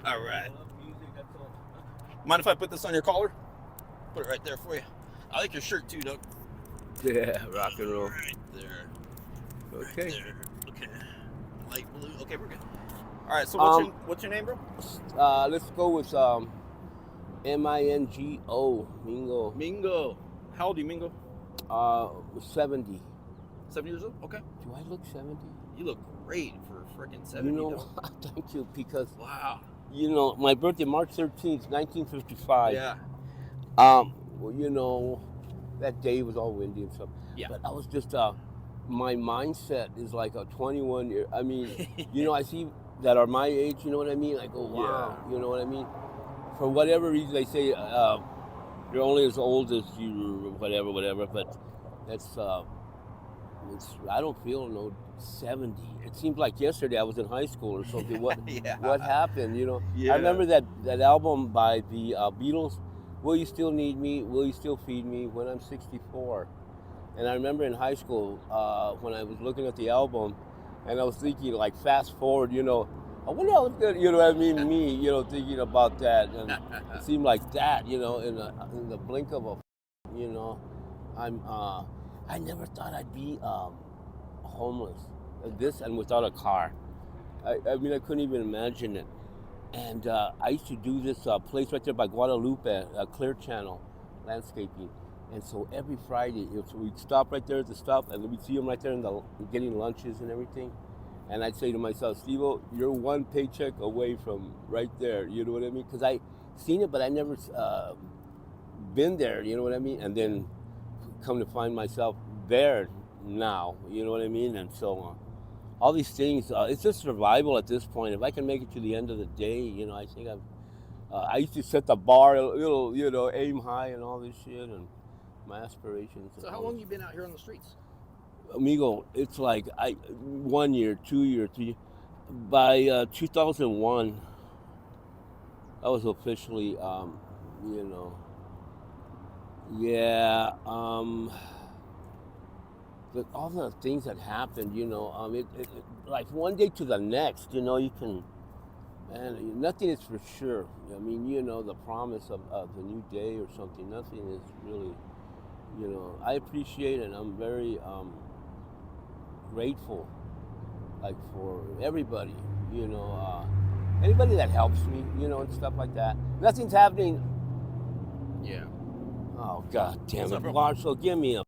All right. Mind if I put this on your collar? Put it right there for you. I like your shirt too, Doug. Yeah, rock and roll. Right there. Okay. Right there. Okay. Light blue. Okay, we're good. All right. So what's your name, bro? Let's go with Mingo, Mingo. Mingo. How old are you, Mingo? 70. 7 years old. Okay. Do I look 70? You look great for freaking 70. You know, thank you, because wow. You know, my birthday, March 13th, 1955. Yeah. Well, you know, that day was all windy and stuff. Yeah. But I was just, my mindset is like a 21 year. I mean, you know, I see that are my age, you know what I mean? I go, wow, you know what I mean? For whatever reason, they say you're only as old as you, whatever. But that's, I don't feel no 70. It seems like yesterday I was in high school or something. What Yeah. what happened? You know, Yeah. I remember that album by the Beatles. Will you still need me? Will you still feed me when I'm 64? And I remember in high school when I was looking at the album, and I was thinking like fast forward. You know, I wonder how it's gonna. You know what I mean? Me, you know, thinking about that, and it seemed like that. You know, in the blink of a, you know, I never thought I'd be homeless, this and without a car. I mean, I couldn't even imagine it. And I used to do this place right there by Guadalupe, Clear Channel Landscaping. And so every Friday, we'd stop right there at the stop, and we'd see them right there getting lunches and everything. And I'd say to myself, Steve-O, you're one paycheck away from right there. You know what I mean? Because I seen it, but I never been there. You know what I mean? And then come to find myself there now. You know what I mean? And so all these things, it's just survival at this point. If I can make it to the end of the day, you know, I think I used to set the bar a little, you know, aim high and all this shit, and my aspirations. So how long you been out here on the streets? Amigo, it's like 1 year, 2 year, 3. By 2001, I was officially, you know, yeah. But all the things that happened, you know, like one day to the next, you know, you can, man, nothing is for sure. I mean, you know, the promise of a new day or something, nothing is really, you know, I appreciate it. I'm very grateful, like, for everybody, you know, anybody that helps me, you know, and stuff like that. Nothing's happening. Yeah. Oh, God damn What's it, up, bro? Marshall, give me a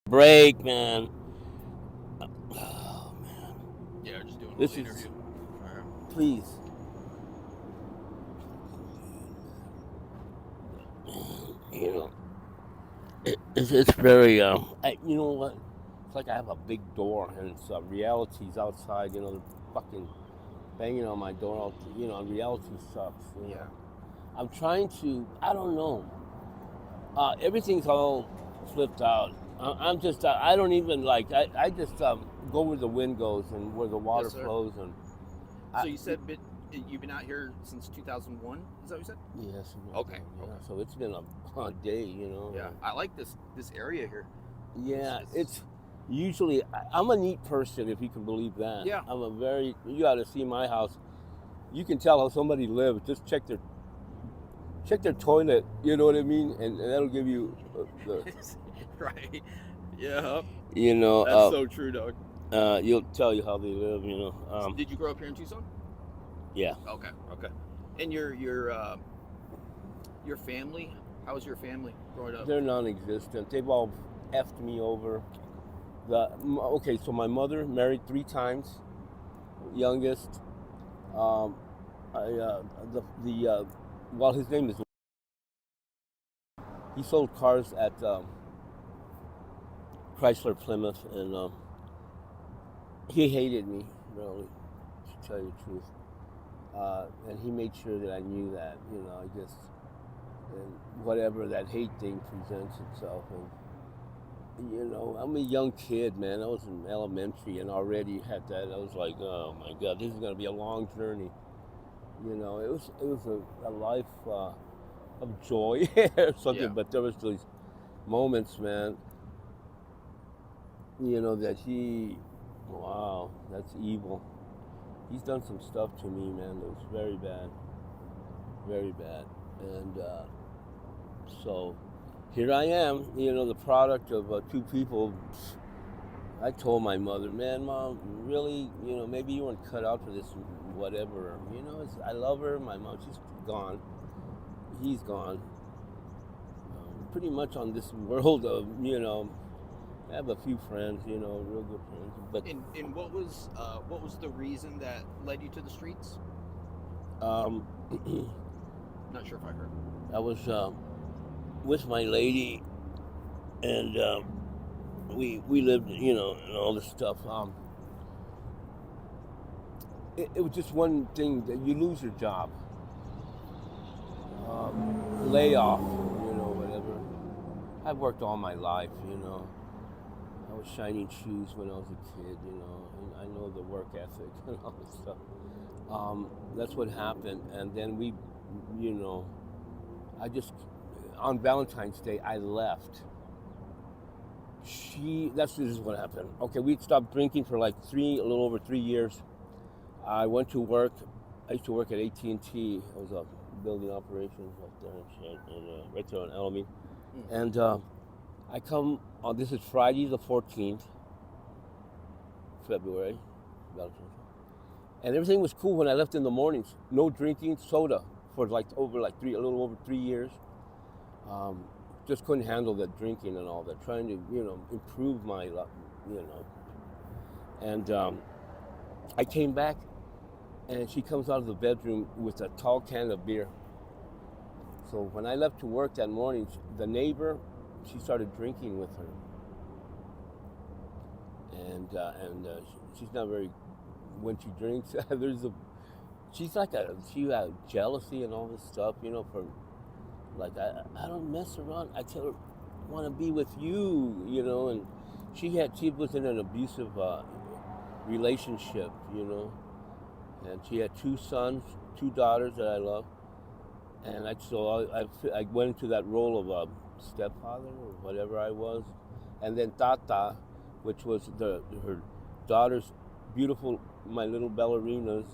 break, man. Oh, man. Yeah, just doing This an is, interview. please. You know, it's very, you know what? It's like I have a big door, and it's reality's outside, you know, they're fucking banging on my door, you know, and reality sucks. You know? I'm trying to, I don't know. Everything's all flipped out. I'm just, I don't even like, I just go where the wind goes and where the water flows. And so you said you've been out here since 2001? Is that what you said? Yes. Okay. Yeah. Okay. So it's been a day, you know. Yeah. I like this area here. Yeah, it's usually, I'm a neat person, if you can believe that. Yeah. You got to see my house. You can tell how somebody lives. Just check their toilet, you know what I mean? And that'll give you the... Right. Yeah. You know. That's so true, dog. You'll tell you how they live, you know. So did you grow up here in Tucson? Yeah. Okay. And your family, how was your family growing up? They're non-existent. They've all effed me over. Okay, so my mother married 3 times, youngest. Well, his name is. He sold cars at Chrysler Plymouth, and he hated me, really, to tell you the truth. And he made sure that I knew that, you know, I guess, and whatever that hate thing presents itself. And, you know, I'm a young kid, man. I was in elementary and already had that. I was like, oh my God, this is going to be a long journey. You know, it was a life of joy or something, but there was these moments, man, you know, that wow, that's evil. He's done some stuff to me, man, that was very bad. very bad. And so here I am, the product of two people. I told my mother, man, Mom, really, maybe you weren't cut out for this, whatever. I love her. My mom, she's gone. He's gone. Pretty much on this world of, I have a few friends, real good friends. But And what was the reason that led you to the streets? um, Not sure if I heard. I was with my lady, and we lived, and all this stuff. It was just one thing that you lose your job, layoff, whatever. I've worked all my life, I was shining shoes when I was a kid, and I know the work ethic and all this stuff. That's what happened, and then I just, on Valentine's Day, I left. This is what happened. Okay, we stopped drinking for like a little over 3 years. I went to work. I used to work at AT&T. I was a building operations right there and shit, and right there on Alameda. And I come on. This is Friday the 14th, February, and everything was cool when I left in the mornings. No drinking soda for a little over 3 years. Just couldn't handle the drinking and all that. Trying to improve my life, And I came back, and she comes out of the bedroom with a tall can of beer. So when I left to work that morning, the neighbor, she started drinking with her, and she's not very. When she drinks, she had jealousy and all this stuff, for. Like, I don't mess around. I tell her, I want to be with you, and she was in an abusive relationship, and she had 2 sons, 2 daughters that I love, and I went into that role of a stepfather or whatever I was, and then Tata, which was her daughter's beautiful, my little ballerinas.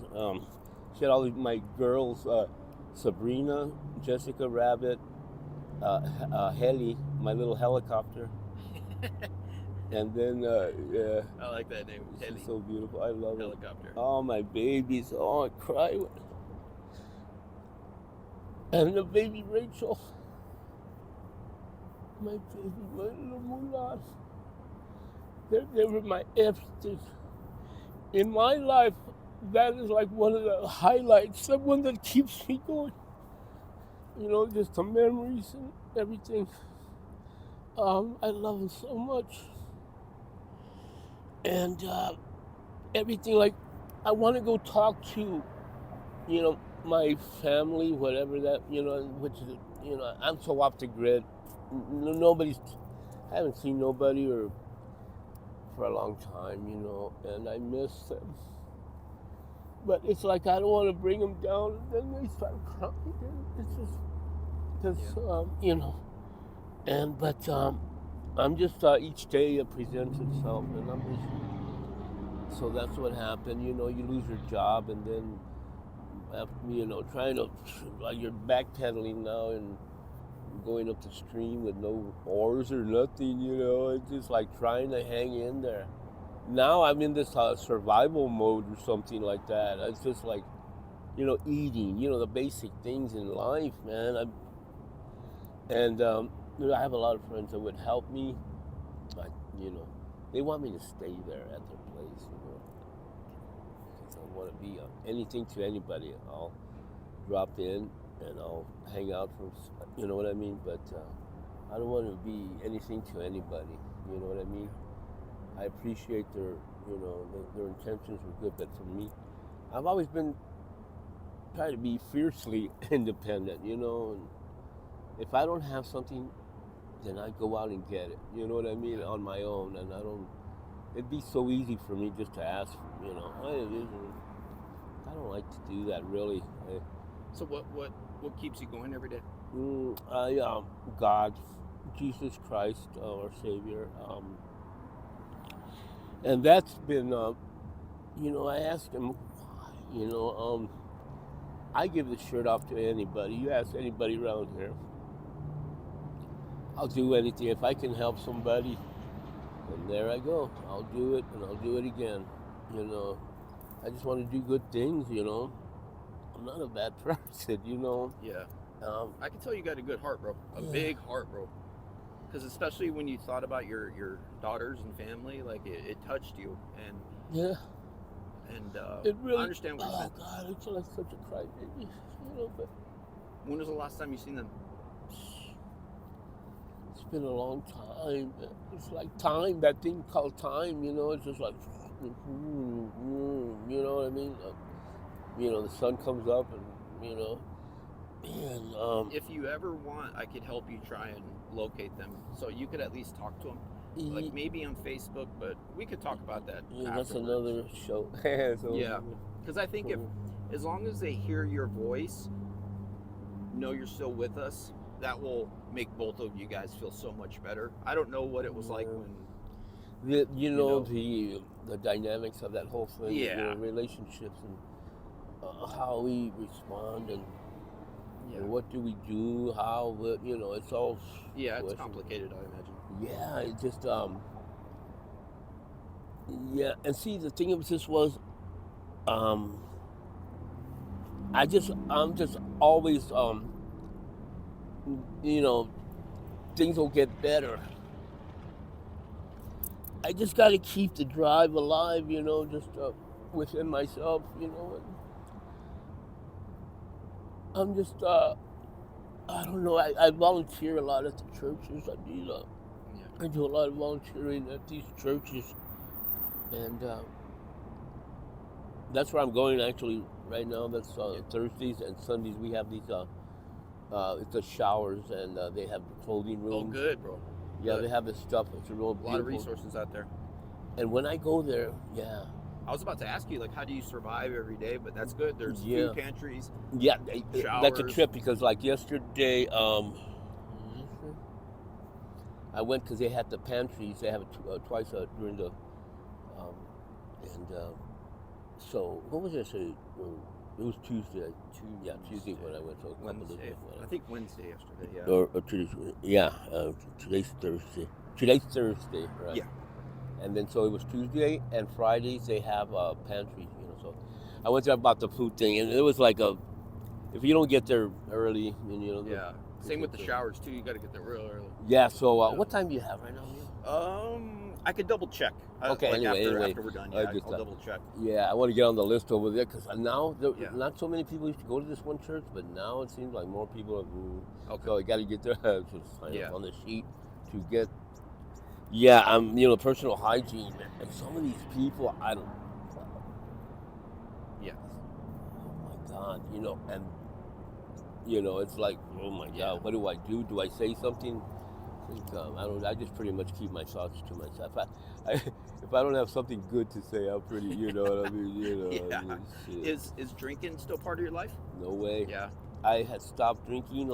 She had all my girls. Sabrina, Jessica Rabbit, Heli, my little helicopter, and then yeah. I like that name. She's so beautiful. I love Helicopter. it. Oh, my babies. Oh, I cry. And the baby Rachel, my baby, my little Mulan. They were my everything in my life. That is like one of the highlights, the one that keeps me going. Just the memories and everything. I love them so much. And everything, like, I want to go talk to, my family, whatever that, which is, I'm so off the grid. I haven't seen nobody for a long time, and I miss them. But it's like I don't want to bring them down, and then they start crying. It's just because but I'm just each day it presents itself, and I'm just so that's what happened. You lose your job, and then trying to you're backpedaling now and going up the stream with no oars or nothing. It's just like trying to hang in there. Now I'm in this survival mode or something like that. It's just like, eating, the basic things in life, man. I have a lot of friends that would help me, but, they want me to stay there at their place, because I don't want to be anything to anybody. I'll drop in and I'll hang out for, you know what I mean? But I don't want to be anything to anybody, you know what I mean? I appreciate their intentions were good, but for me, I've always been trying to be fiercely independent, and if I don't have something, then I go out and get it, you know what I mean, on my own, and it'd be so easy for me just to ask, I don't like to do that, really. So what keeps you going every day? God, Jesus Christ, our Savior. And that's been, I asked him why, I give the shirt off to anybody. You ask anybody around here, I'll do anything. If I can help somebody, then there I go. I'll do it, and I'll do it again. You know, I just want to do good things, you know. I'm not a bad person, you know. Yeah. Um, I can tell you got a good heart, bro. A Yeah. big heart, bro. Because especially when you thought about your daughters and family, like it touched you, yeah, and it really. I understand what you're saying. Oh God, I feel like such a crybaby, you know. But When was the last time you seen them? it's been a long time. It's like time, that thing called time, you know. It's just like, you know what I mean? You know, the sun comes up, and you know, and If you ever want, I could help you try and locate them, so you could at least talk to them. Like maybe on Facebook, but we could talk about that. yeah, that's afterwards. another show. So, Yeah. Because I think if, as long as they hear your voice, know you're still with us, that will make both of you guys feel so much better. I don't know what it was like when. you know, the dynamics of that whole thing, you Yeah. know, relationships, and how we respond, and Yeah. what do we do, how, you know, it's all. Yeah, it's situational. complicated, I imagine. Yeah, it just yeah, and see, the thing of this was, I'm just always, you know, things will get better. I just got to keep the drive alive, you know, just within myself, you know. And I'm just, I don't know, I volunteer a lot at the churches. I do a lot of volunteering at these churches, and that's where I'm going actually right now. That's Thursdays and Sundays. We have these, it's the showers, and they have clothing Oh, rooms. good, bro. Yeah, Good. they have this stuff. It's a real A lot of beautiful. resources out there. And when I go there, yeah, I was about to ask you, like, how do you survive every day? But that's good. There's Yeah. food pantries. yeah, that's a Showers. trip, because like yesterday, I went because they had the pantries. They have it twice during the, and so what was yesterday? It was Tuesday. Yeah, Tuesday when I went. So a couple of Wednesday. days. I think Wednesday yesterday. Yeah. Or today's, yeah, today's Thursday. Today's Thursday, right? Yeah. And then so it was Tuesday and Fridays they have pantries, you know. So I went there about the food thing, and it was like if you don't get there early, you know. Yeah. Same with the showers too. You got to get there real early. Yeah. So Yeah. what time do you have right now? I could double check. Okay, Like anyway, after we're done, I yeah, just, I'll double check. Yeah, I want to get on the list over there, because now Yeah. not so many people used to go to this one church, but now it seems like more people are. Okay. So I got to get there to sign Yeah. up on the sheet to get. Yeah, you know, personal hygiene, and some of these people, I don't. Yeah. Oh my God, you know, and you know, it's like, oh my Yeah. God, what do I do? Do I say something? I think, I don't. I just pretty much keep my thoughts to myself. If I don't have something good to say, I'm pretty. You know what I mean? You know. Yeah. I mean, shit. Is drinking still part of your life? No way. Yeah. I had stopped drinking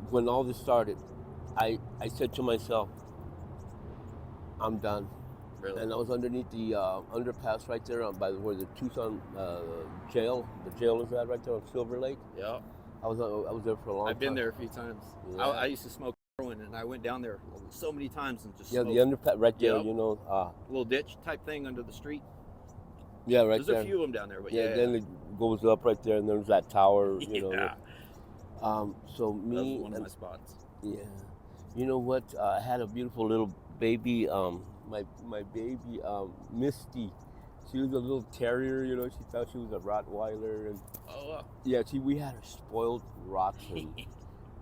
when all this started. I said to myself, I'm done. Really? And I was underneath the underpass right there by where the Tucson jail. The jail is at right there on Silver Lake. Yeah. I was there for a long time. I've been there a few times. Yeah. I used to smoke heroin, and I went down there so many times and just Yeah, smoked. the underpass right there. Yep. You know. Little ditch type thing under the street. Yeah, right There's there. a few of them down there, but Yeah, yeah. then it goes up right there, and there's that tower. You know. Yeah. So That me was one of and my spots. yeah, you know what? I had a beautiful little baby. My baby, Misty. She was a little terrier. You know, she thought she was a Rottweiler, and Oh, yeah, we had her spoiled rotten.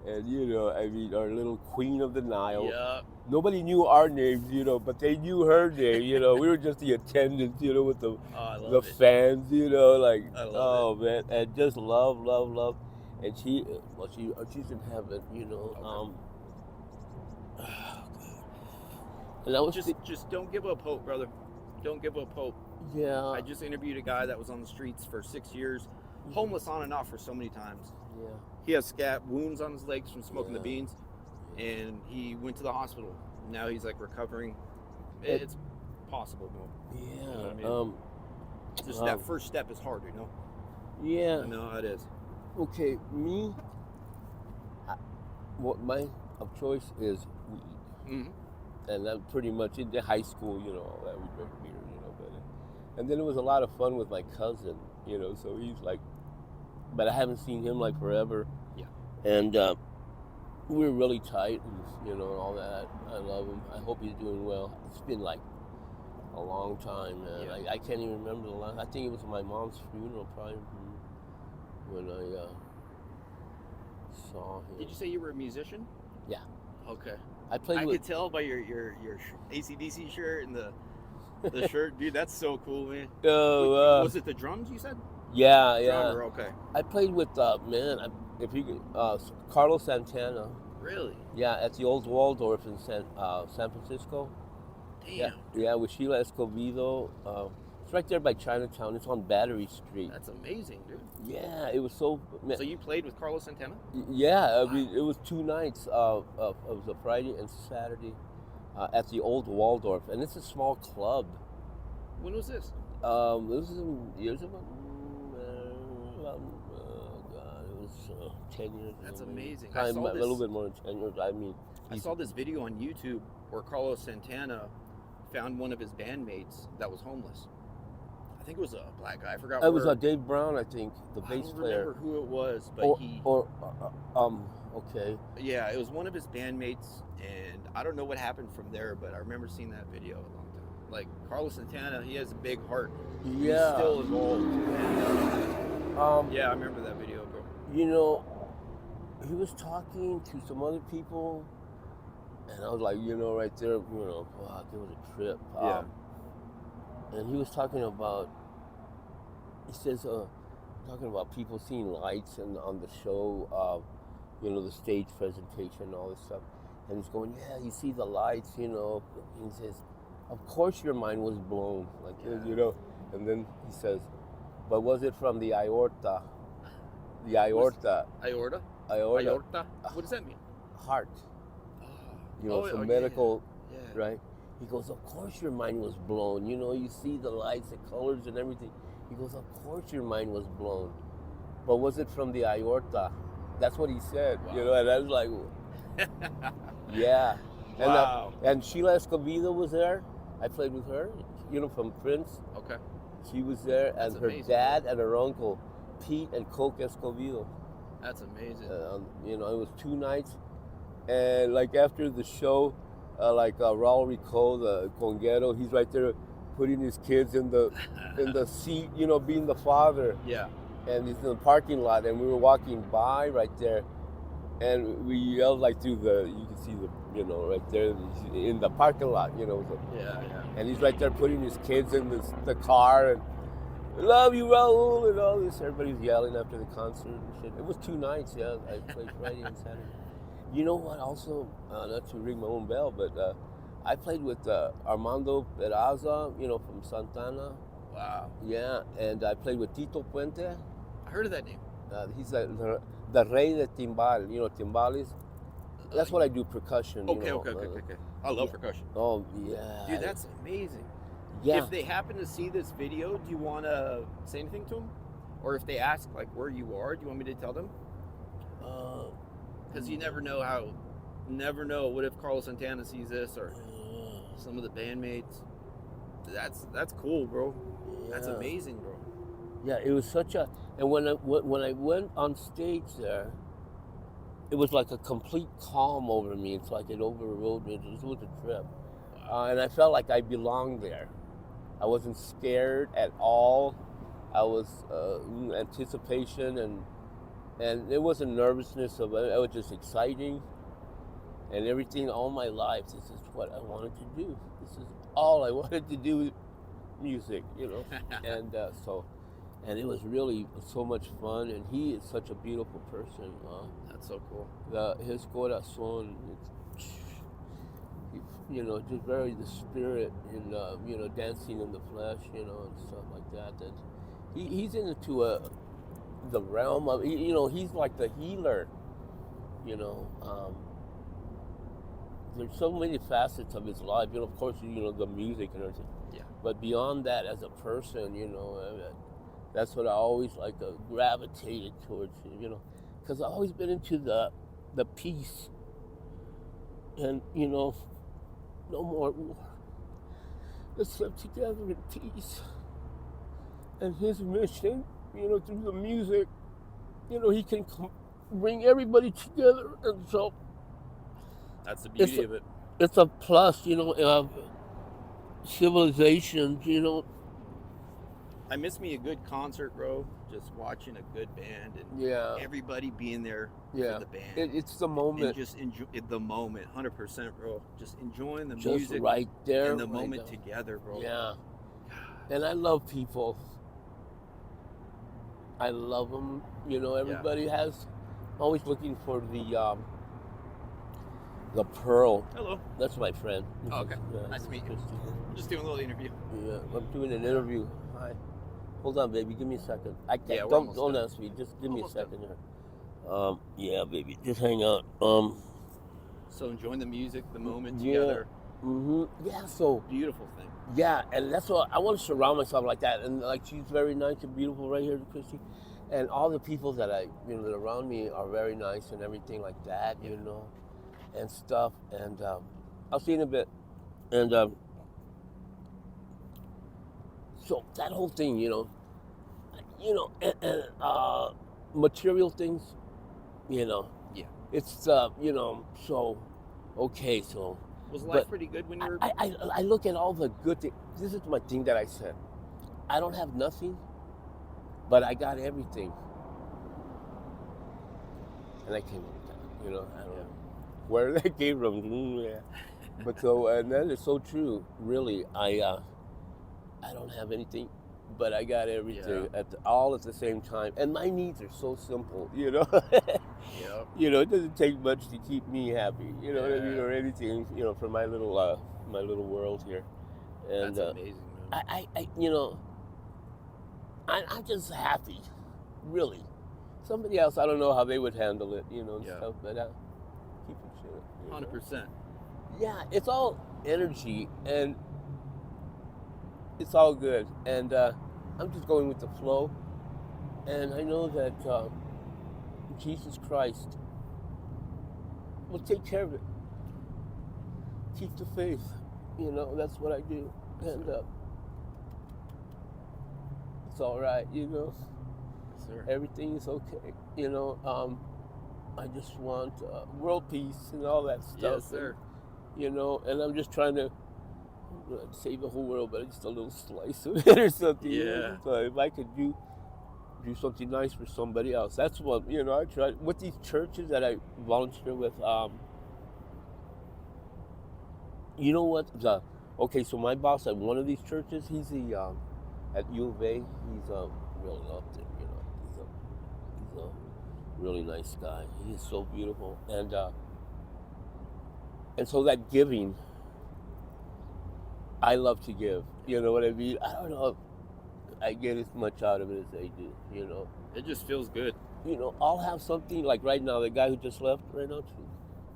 And you know, I mean, our little queen of the Nile. yeah. Nobody knew our names, you know, but they knew her name. You know, we were just the attendants, you know, with Oh, I the love it. fans, you know, like, I love oh man, and just love. And she's in heaven, you know. Okay. And I was Just don't give up hope, brother. Don't give up hope. yeah, I just interviewed a guy that was on the streets for 6 years, homeless on and off for so many times. yeah, He has scab wounds on his legs from smoking the Yeah. beans, and he went to the hospital. Now he's like recovering. It- It's possible, bro. yeah. know what I mean? Just that first step is hard, you know. Yeah. I know how it is. Okay, me, what my of choice is weed. Mm-hmm. And I'm pretty much in the high school, all that we drank beer, but and then it was a lot of fun with my cousin, so he's like, but I haven't seen him like forever. Yeah. And we were really tight, and all that. I love him. I hope he's doing well. It's been like a long time, man. Yeah. I can't even remember the last. I think it was my mom's funeral, probably when I saw him. Did you say you were a musician? Yeah. Okay. I played I with. could tell by your AC/DC shirt and the shirt, dude. That's so cool, man. Was it the drums you said? Yeah. Drummer, okay. I played with if you Carlos Santana. Really? Yeah, at the old Waldorf in San Francisco. Damn. Yeah, with Sheila Escobedo. It's right there by Chinatown. It's on Battery Street. That's amazing, dude. Yeah, it was so. So you played with Carlos Santana? Yeah, I mean, it was 2 nights. It was a Friday and Saturday at the old Waldorf, and it's a small club. When was this? This was years ago. God, it was 10 years. That's ago. amazing. A little bit more than 10 years. I mean, I saw this video on YouTube where Carlos Santana found one of his bandmates that was homeless. I think it was a black guy. I forgot. It was Dave Brown, I think, the bass I don't player. remember who it was, but okay. Yeah, it was one of his bandmates, and I don't know what happened from there, but I remember seeing that video a long time. Like Carlos Santana, he has a big heart. Yeah. He's still involved. And, yeah, I remember that video, bro. He was talking to some other people, and I was like, right there, fuck, it was a trip. Yeah. And he was talking about, talking about people seeing lights on the show, the stage presentation and all this stuff. And he's going, yeah, you see the lights, And he says, of course your mind was blown, like this, And then he says, but was it from the aorta? The aorta. Aorta? Aorta. Aorta? What does that mean? Heart. Some medical, right? He goes, of course your mind was blown. You see the lights, the colors and everything. He goes, of course your mind was blown. But was it from the aorta? That's what he said, Wow. And I was like, yeah. Wow. And Sheila Escobedo was there. I played with her, from Prince. Okay. She was there, That's and her amazing. dad and her uncle, Pete and Coke Escobedo. That's amazing. It was 2 nights. And like after the show, Raul Rico, the conguero, he's right there putting his kids in the seat, being the father. Yeah. And he's in the parking lot, and we were walking by right there, and we yelled like through you can see right there in the parking lot, Yeah. And he's right there putting his kids in the car, and love you, Raul, and all this. Everybody's yelling after the concert and shit. It was 2 nights, yeah. I played Friday and Saturday. You know what? Also, not to ring my own bell, but I played with Armando Peraza, from Santana. Wow. Yeah, and I played with Tito Puente. I heard of that name. He's the rey de timbal, timbales. That's what I do, percussion. Okay. I love percussion. Oh, yeah. Dude, that's amazing. Yeah. If they happen to see this video, do you want to say anything to them? Or if they ask, like, where you are, do you want me to tell them? Because you never know what if Carlos Santana sees this or some of the bandmates. That's cool, bro. Yeah. That's amazing, bro. Yeah, it was such a... And when I went on stage there, it was like a complete calm over me. It's like it overrode me. It was a trip. And I felt like I belonged there. I wasn't scared at all. I was in anticipation, and it wasn't nervousness of it. It was just exciting. And everything all my life, this is what I wanted to do. This is all I wanted to do with music, And it was really so much fun, and he is such a beautiful person. That's so cool. His corazón, just very the spirit in, dancing in the flesh, and stuff like that. And he's into the realm of, he's like the healer, There's so many facets of his life, of course, the music and everything. Yeah. But beyond that, as a person, That's what I always like gravitated towards, you know, because I've always been into the peace, and you know, no more war. Let's live together in peace. And his mission, you know, through the music, you know, he can bring everybody together, and so That's the beauty of it. it's a plus, you know, of civilizations, you know. I miss me a good concert, bro. Just watching a good band and Yeah. everybody being there Yeah. for the band. It's the moment. And just enjoy the moment, 100%, bro. Just enjoying the Just music right there. and the right moment there. together, bro. Yeah. And I love people. I love them. You know, everybody has always looking for the pearl. Hello. That's my friend. Oh, okay. Nice to meet you. I'm just doing a little interview. Yeah, I'm doing an interview. Hi. Hold on, baby. Give me a second. I can't. Yeah, we're don't almost done. ask me. Just give me a Almost done. second here. Yeah, baby. Just hang out. So enjoying the music, the moment Yeah. together. Yeah. So. Beautiful thing. Yeah, and that's what I want to surround myself like that. And like she's very nice and beautiful right here, Christy. And all the people that that are around me are very nice and everything like that, you know, and stuff. And I'll see you in a bit. And so that whole thing, you know, and material things, you know. Yeah. It's you know, so okay, so. Was life pretty good when you were? I look at all the good things. This is my thing that I said. I don't have nothing, but I got everything. And I came up with that, you know. I don't know where that came from. Yeah. But so, and that is so true. Really, I don't have anything, but I got everything all at the same time. And my needs are so simple, you know. Yeah. You know, it doesn't take much to keep me happy. You know what I mean, or anything. You know, for my little world here. And That's amazing, man. I you know, I'm just happy, really. Somebody else, I don't know how they would handle it, you know, and stuff. But keep it chill. 100%. Yeah, it's all energy, and it's all good. And I'm just going with the flow. And I know that Jesus Christ will take care of it. Keep the faith. You know, that's what I do. And it's all right, you know. Yes, sir. Everything is okay. You know, I just want world peace and all that stuff. Yes, sir. And, you know, and I'm just trying to save the whole world, but just a little slice of it or something. Yeah. You know? So if I could do something nice for somebody else. That's what, you know, I try with these churches that I volunteer with. You know what? Okay, so my boss at one of these churches, he's at U of A. He's really up there, you know. He's a really nice guy. He is so beautiful, and so that giving, I love to give. You know what I mean? I don't know if I get as much out of it as they do, you know. It just feels good. You know, I'll have something like right now, the guy who just left right now,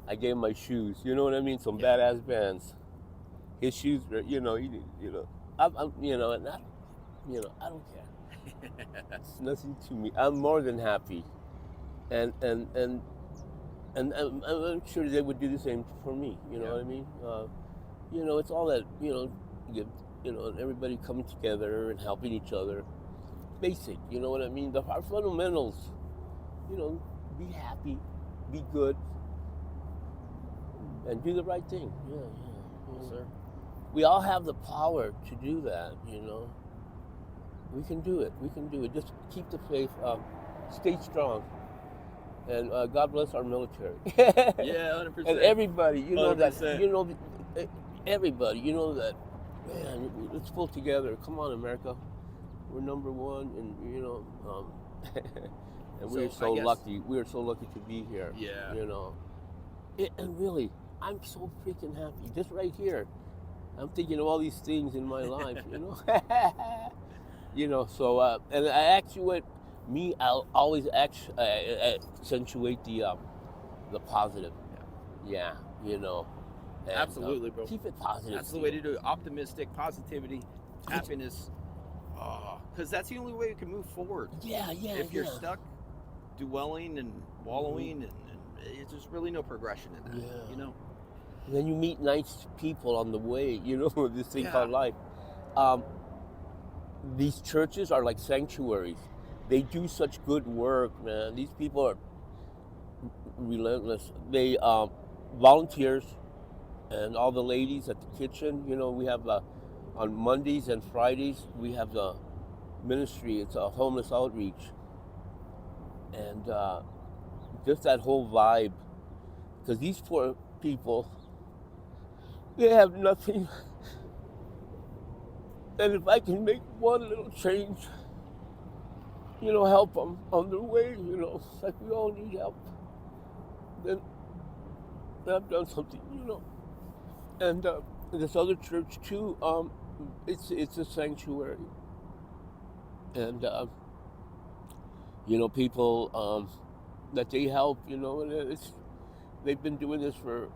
I gave him my shoes. You know what I mean? Some badass bands. His shoes, you know, I'm you know, and I don't care. It's nothing to me. I'm more than happy, and I'm sure they would do the same for me. You know what I mean? You know, it's all that, you know, you know, everybody coming together and helping each other. Basic, you know what I mean? Our fundamentals, you know, be happy, be good, and do the right thing. Yeah. Yes, sir. We all have the power to do that, you know. We can do it. Just keep the faith, stay strong, and God bless our military. Yeah, 100%. And everybody, you know 100%. that, you know, everybody, you know that, man, let's pull together. Come on, America. We're number one, and, you know, and we're so lucky. We're so lucky to be here. Yeah. You know. And really, I'm so freaking happy. Just right here. I'm thinking of all these things in my life, you know. You know, so, and I actuate I'll always accentuate the positive. Yeah, you know. And, Absolutely, bro. Keep it positive. That's the way to do it. Optimistic, positivity, happiness. Because that's the only way you can move forward. Yeah, If you're yeah. stuck dwelling and wallowing, and there's really no progression in that. Yeah. You know. And then you meet nice people on the way, you know, this thing called Yeah. life. These churches are like sanctuaries. They do such good work, man. These people are relentless. They volunteers, and all the ladies at the kitchen. You know, we have on Mondays and Fridays we have the ministry. It's a homeless outreach, and just that whole vibe. Because these poor people, they have nothing. And if I can make one little change, you know, help them on their way, you know, it's like we all need help, then I've done something, you know. And this other church too, it's a sanctuary, and you know, people that they help, you know, and they've been doing this for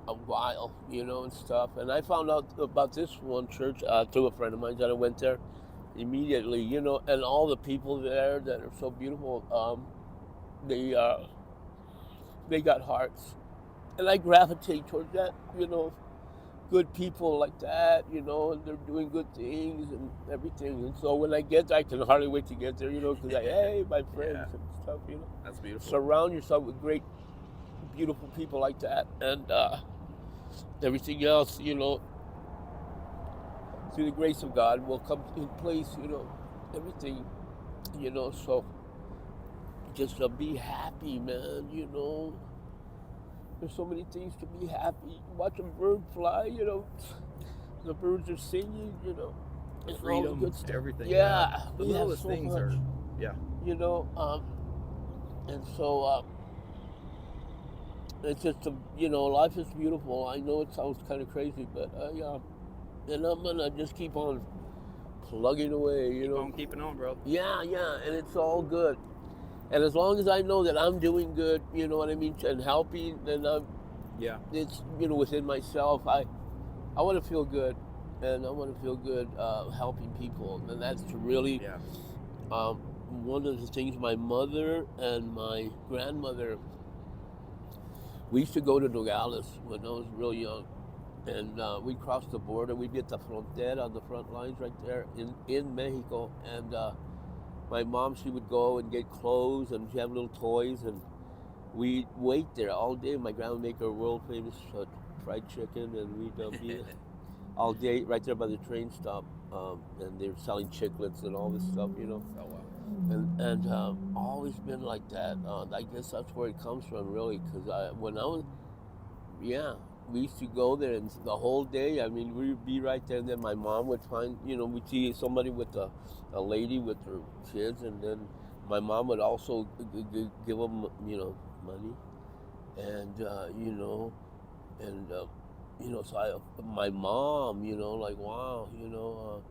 a while, you know, and stuff. And I found out about this one church through a friend of mine that I went there immediately, you know, and all the people there that are so beautiful, they got hearts, and I gravitate towards that, you know, good people like that, you know, and they're doing good things and everything. And so when I get there, I can hardly wait to get there, you know, because hey, my friends Yeah. and stuff, you know. That's beautiful. Surround yourself with great, beautiful people like that, and everything else, you know, through the grace of God will come in place, you know, everything, you know. So just be happy, man, you know. There's so many things to be happy. Watch a bird fly, you know. The birds are singing, you know. And all the Freedom, good stuff. everything. Yeah, The we have littlest so things much, are. Yeah. you know. And so it's just you know, life is beautiful. I know it sounds kind of crazy, but and I'm gonna just keep on plugging away, you Keep know. on keeping on, bro. Yeah, and it's all good. And as long as I know that I'm doing good, you know what I mean, and helping, then Yeah. it's, you know, within myself. I want to feel good, and I want to feel good helping people, and that's really Yeah. one of the things. My mother and my grandmother, we used to go to Nogales when I was real young, and we'd cross the border. We'd be at the frontera, on the front lines right there in Mexico, and my mom, she would go and get clothes, and she have little toys, and we'd wait there all day. My grandma would make her world famous fried chicken, and we'd be all day right there by the train stop, and they were selling chiclets and all this stuff, you know. Oh wow. And always been like that. I guess that's where it comes from, really, because when I was, yeah, we used to go there, and the whole day, I mean, we'd be right there, and then my mom would find, you know, we'd see somebody with a lady with her kids, and then my mom would also give them, you know, money, and you know, and you know, so my mom, you know, like, wow, you know,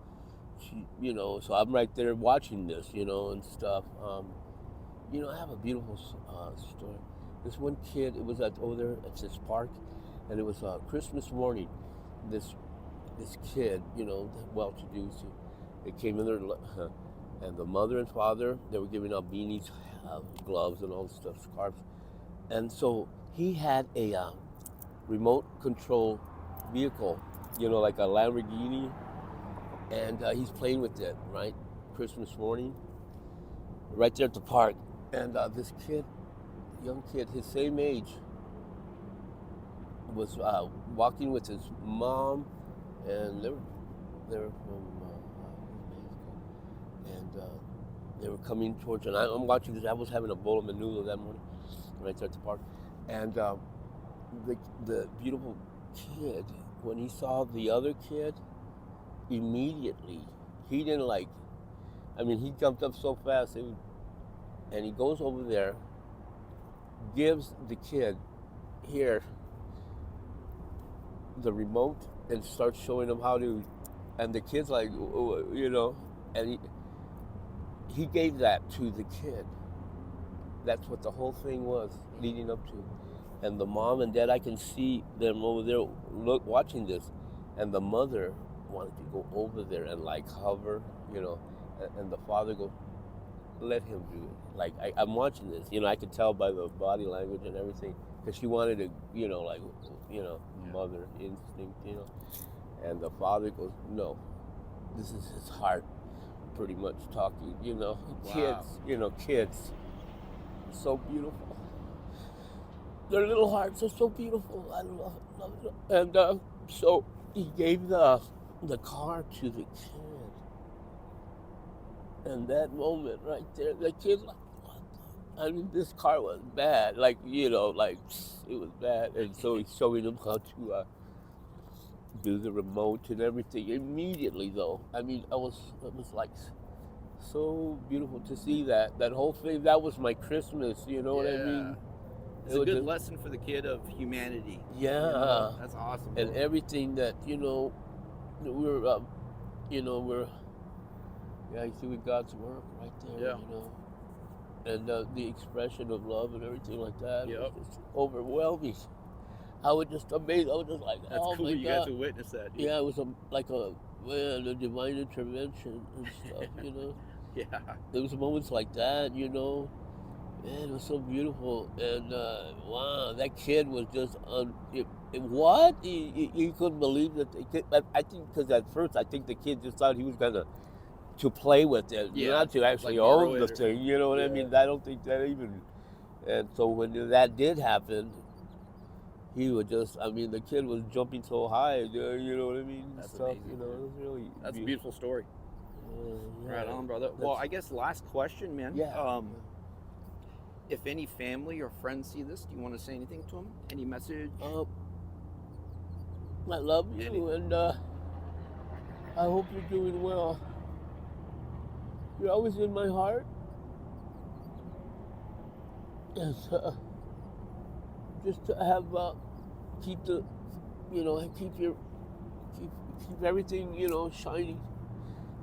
she, you know, so I'm right there watching this, you know, and stuff. You know, I have a beautiful story. This one kid, it was over there at this park, and it was Christmas morning. This kid, you know, well-to-do, they came in there, and the mother and father, they were giving out beanies, gloves, and all this stuff, scarves. And so he had a remote control vehicle, you know, like a Lamborghini, and he's playing with it, right? Christmas morning, right there at the park. And this kid, young kid, his same age, was walking with his mom, and they were from Mexico, and they were coming towards, and I'm watching this. I was having a bowl of menudo that morning, right there at the park, and the beautiful kid, when he saw the other kid, immediately, he didn't like, I mean, he jumped up so fast, and he goes over there, gives the kid here the remote, and starts showing him how to, and the kid's like, you know, and he gave that to the kid. That's what the whole thing was leading up to. And the mom and dad, I can see them over there watching this, and the mother wanted to go over there and like hover, you know, and the father goes, let him do it. Like I'm watching this, you know, I could tell by the body language and everything, because she wanted to, you know, like, you know, mother instinct, you know. And the father goes, no, this is his heart, pretty much talking, you know. Wow. Kids, you know, kids, so beautiful. Their little hearts are so beautiful. I love it. And so he gave the car to the kid. And that moment right there, the kid like, what the? I mean, this car was bad. Like, you know, like, it was bad. And so he's showing him how to do the remote and everything. Immediately, though, I mean, it was like so beautiful to see that whole thing. That was my Christmas, you know what I mean? It's a good lesson for the kid of humanity. Yeah. You know? That's awesome. And everything that, you know, we're, you know, you see with God's work right there, you know. And the expression of love and everything like that was just overwhelming. I was just amazed. I was just like, that's oh cool. my You God. got to witness that. Dude. Yeah, it was a divine intervention and stuff, you know. Yeah. There was moments like that, you know. Man, it was so beautiful. And wow, that kid was just what? You couldn't believe that the kid. I think because at first I think the kid just thought he was gonna to play with it, not to actually like own the thing. You know what I mean? I don't think that even. And so when that did happen, he would just. I mean, the kid was jumping so high. You know what I mean? That's stuff. amazing. You know, it was really. That's a beautiful story. Yeah, Right on, brother. Well, I guess last question, man. Yeah. If any family or friends see this, do you want to say anything to them? Any message? I love you, and I hope you're doing well. You're always in my heart, and just to have keep everything, you know, shining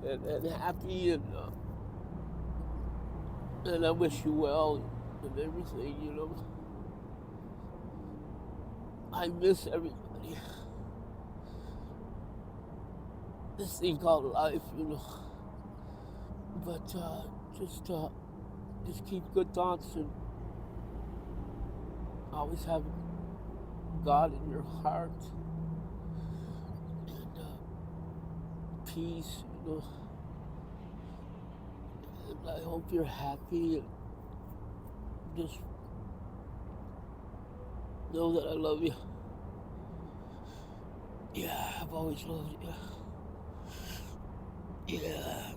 and happy, and I wish you well and everything, you know. I miss everybody. This thing called life, you know. But just keep good thoughts and always have God in your heart and peace, you know. And I hope you're happy and just know that I love you. Yeah, I've always loved you. Yeah,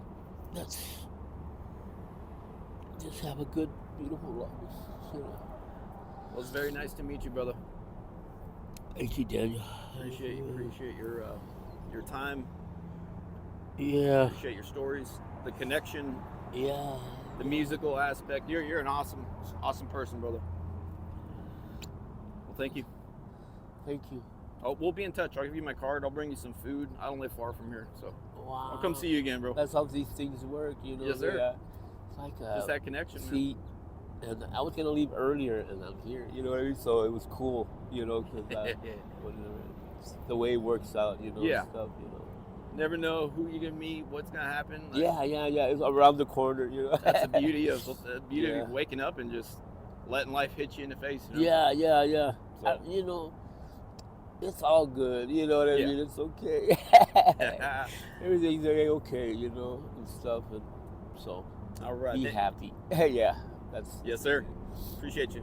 just have a good, beautiful life, you know. Well, it's very nice to meet you, brother. Thank you, Daniel. Appreciate your time. Yeah. Appreciate your stories, the connection. Yeah. The musical aspect. You're an awesome person, brother. Well, thank you. Thank you. Oh, we'll be in touch. I'll give you my card. I'll bring you some food. I don't live far from here, so wow. I'll come see you again, bro. That's how these things work, you know. Yes, sir. Yeah. It's like just that connection, see, man. And I was gonna leave earlier, and I'm here. You know what I mean? So it was cool, you know, because the way it works out, you know. Yeah. Stuff, you know. Never know who you're gonna meet, what's gonna happen. Like, yeah. It's around the corner, you know. That's the beauty of waking up and just letting life hit you in the face. You Yeah. know? So. You know, it's all good. You know what I mean? It's okay. Everything's okay, you know, and stuff. And so, all right. Be happy. Yeah, that's. Yes, sir. Appreciate you.